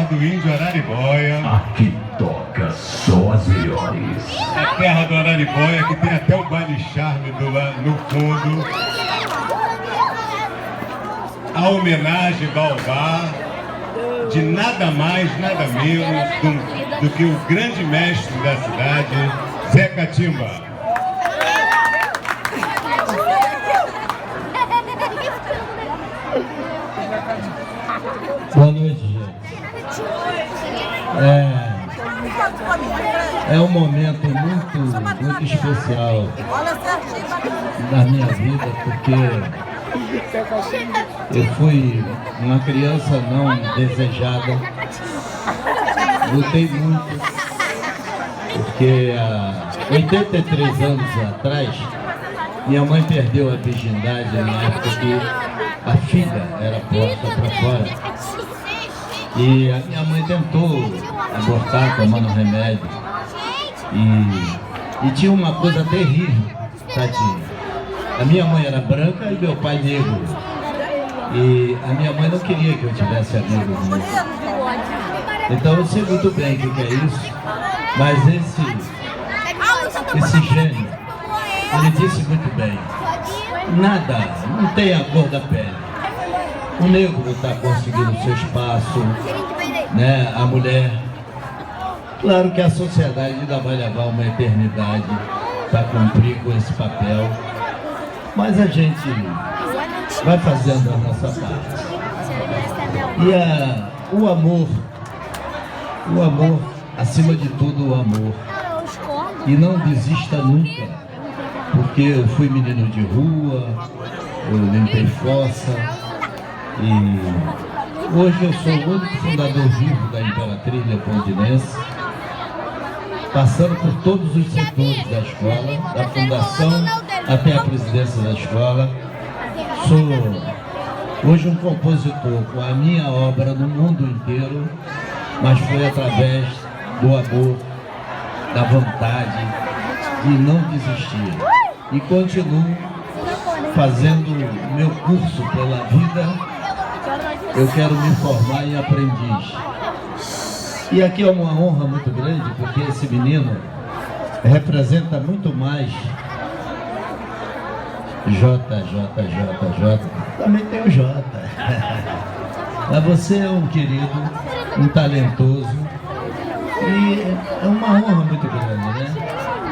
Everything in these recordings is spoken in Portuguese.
terra do índio Araribóia. Aqui toca só as melhores. A terra do Araribóia, que tem até o baile charme lá no fundo. A homenagem Baobá, de nada mais, nada menos do que o grande mestre da cidade, Zé Catimba. Boa noite, gente. É um momento muito especial na minha vida, porque eu fui uma criança não desejada. Lutei muito, porque há 83 anos atrás, minha mãe perdeu a virgindade na época que a filha era posta para fora. E a minha mãe tentou abortar tomando remédio. E tinha uma coisa terrível, tadinha. A minha mãe era branca e meu pai negro. E a minha mãe não queria que eu tivesse amigos negros. Então eu sei muito bem o que é isso. Mas esse gênio, ele disse muito bem. Nada, não tem a cor da pele. O negro não está conseguindo o seu espaço, né? A mulher. Claro que a sociedade ainda vai levar uma eternidade para cumprir com esse papel, mas a gente vai fazendo a nossa parte. E o amor, acima de tudo o amor. E não desista nunca, porque eu fui menino de rua, eu limpei fossa. E hoje eu sou o único fundador vivo da Imperatriz Leopoldinense, passando por todos os setores da escola, da fundação até a presidência da escola. Sou hoje um compositor com a minha obra no mundo inteiro, mas foi através do amor, da vontade de não desistir. E continuo fazendo meu curso pela vida. Eu quero me formar em aprendiz. E aqui é uma honra muito grande, porque esse menino representa muito mais J. Também tem o J. Mas você é um querido, um talentoso. E é uma honra muito grande, né?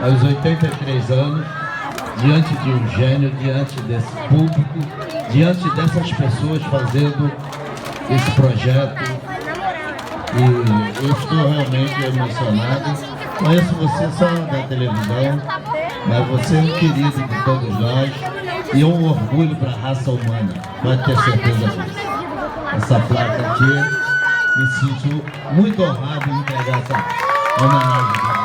Aos 83 anos, diante de um gênio, diante desse público, diante dessas pessoas fazendo esse projeto, e eu estou realmente emocionado. Conheço você só da televisão, mas você é um querido de todos nós e é um orgulho para a raça humana, pode ter certeza disso. Essa placa aqui, me sinto muito honrado em entregar essa homenagem.